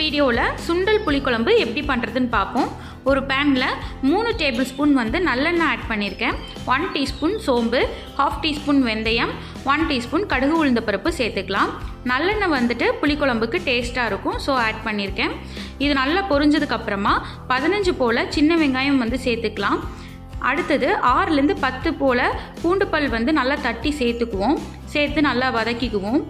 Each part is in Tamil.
வீடியோவில் சுண்டல் புளிக்குழம்பு எப்படி பண்ணுறதுன்னு பார்ப்போம். ஒரு பேனில் 3 டேபிள் ஸ்பூன் வந்து நல்லெண்ணெய் ஆட் பண்ணியிருக்கேன். 1 டீஸ்பூன் சோம்பு, 1/2 டீஸ்பூன் வெந்தயம், 1 டீஸ்பூன் கடுகு உளுந்த பருப்பு சேர்த்துக்கலாம். நல்லெண்ணெய் வந்துட்டு புளிக்குழம்புக்கு டேஸ்ட்டாக இருக்கும், ஸோ ஆட் பண்ணியிருக்கேன். இது நல்லா பொரிஞ்சதுக்கப்புறமா 15 போல் சின்ன வெங்காயம் வந்து சேர்த்துக்கலாம். அடுத்தது 6லேருந்து 10 போல் பூண்டு பல் வந்து நல்லா தட்டி சேர்த்து நல்லா வதக்கிக்குவோம்.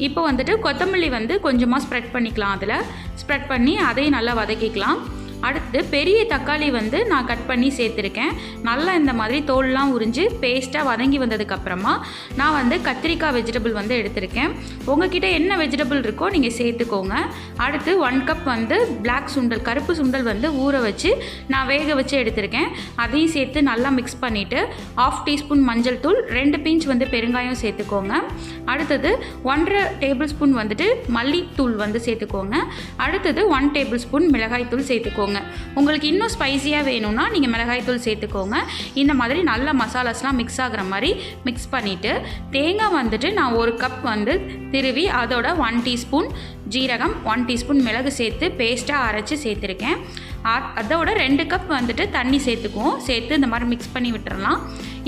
இப்போ வந்துட்டு கொத்தமல்லி வந்து கொஞ்சமாக ஸ்ப்ரெட் பண்ணிக்கலாம். அதில் ஸ்ப்ரெட் பண்ணி அதையும் நல்லா வதக்கிக்கலாம். அடுத்து பெரிய தக்காளி வந்து நான் கட் பண்ணி சேர்த்துருக்கேன். நல்லா இந்த மாதிரி தோல்லாம் உரிஞ்சு பேஸ்ட்டாக வதங்கி வந்ததுக்கப்புறமா நான் வந்து கத்திரிக்காய் வெஜிடபிள் வந்து எடுத்திருக்கேன். உங்ககிட்ட என்ன வெஜிடபிள் இருக்கோ நீங்கள் சேர்த்துக்கோங்க. அடுத்து 1 கப் வந்து பிளாக் சுண்டல், கருப்பு சுண்டல் வந்து ஊற வச்சு நான் வேக வச்சு எடுத்திருக்கேன். அதையும் சேர்த்து நல்லா மிக்ஸ் பண்ணிவிட்டு 1/2 டீஸ்பூன் மஞ்சள் தூள், 2 பிஞ்ச் வந்து பெருங்காயம் சேர்த்துக்கோங்க. அடுத்தது 1.5 டேபிள் ஸ்பூன் வந்துட்டு மல்லித்தூள் வந்து சேர்த்துக்கோங்க. அடுத்தது 1 டேபிள் ஸ்பூன் மிளகாய் தூள் சேர்த்துக்கோங்க. உங்களுக்கு இன்னும் ஸ்பைசியாக வேணும்னா நீங்கள் மிளகாய் தூள் சேர்த்துக்கோங்க. இந்த மாதிரி நல்ல மசாலாஸ்லாம் மிக்ஸ் ஆகிற மாதிரி மிக்ஸ் பண்ணிவிட்டு தேங்காய் வந்துட்டு நான் 1 கப் வந்து திருவி அதோட 1 டீஸ்பூன் ஜீரகம், 1 டீஸ்பூன் மிளகு சேர்த்து பேஸ்ட்டாக அரைச்சி சேர்த்துருக்கேன். அதோட 2 கப் வந்துட்டு தண்ணி சேர்த்து இந்த மாதிரி மிக்ஸ் பண்ணி விட்டுறலாம்.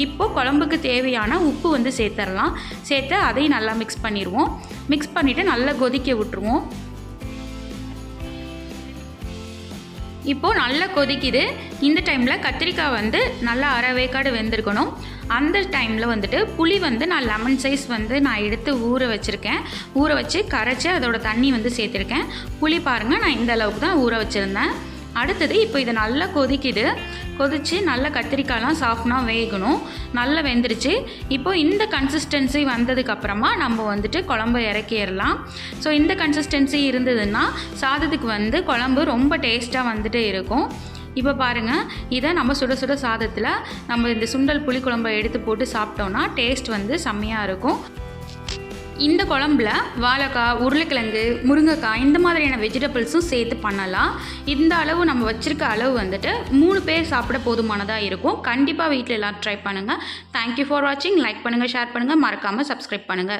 இப்போது குழம்புக்கு தேவையான உப்பு வந்து சேர்த்து அதையும் நல்லா மிக்ஸ் பண்ணிடுவோம். மிக்ஸ் பண்ணிவிட்டு நல்லா கொதிக்க விட்டுருவோம். இப்போது நல்லா கொதிக்குது. இந்த டைமில் கத்திரிக்காய் வந்து நல்லா அரை வேக்காடு வெந்திருக்கணும். அந்த டைமில் வந்துட்டு புளி வந்து நான் லெமன் சைஸ் வந்து நான் எடுத்து ஊற வச்சு கரைச்சி அதோட தண்ணி வந்து சேர்த்துருக்கேன். புளி பாருங்கள், நான் இந்த அளவுக்கு தான் ஊற வச்சுருந்தேன். அடுத்தது இப்போ இது நல்லா கொதித்து நல்லா கத்திரிக்காயெலாம் சாஃப்டாக வேகணும். நல்லா வெந்துருச்சு. இப்போ இந்த கன்சிஸ்டன்சி வந்ததுக்கப்புறமா நம்ம வந்துட்டு குழம்பு இறக்கிடலாம். ஸோ இந்த கன்சிஸ்டன்சி இருந்ததுன்னா சாதத்துக்கு வந்து குழம்பு ரொம்ப டேஸ்ட்டாக வந்துட்டு இருக்கும். இப்போ பாருங்கள், இதை நம்ம சுட சுட சாதத்தில் நம்ம இந்த சுண்டல் புளிக்குழம்பை எடுத்து போட்டு சாப்பிட்டோன்னா டேஸ்ட் வந்து செம்மையாக இருக்கும். இந்த குழம்புல வாழைக்காய், உருளைக்கிழங்கு, முருங்கைக்காய் இந்த மாதிரியான வெஜிடபிள்ஸும் சேர்த்து பண்ணலாம். இந்த அளவு நம்ம வச்சுருக்க அளவு வந்துட்டு 3 பேர் சாப்பிட போதுமானதாக இருக்கும். கண்டிப்பாக வீட்டில் எல்லாம் ட்ரை பண்ணுங்கள். தேங்க்யூ ஃபார் வாட்சிங். லைக் பண்ணுங்கள், ஷேர் பண்ணுங்கள், மறக்காமல் சப்ஸ்கிரைப் பண்ணுங்கள்.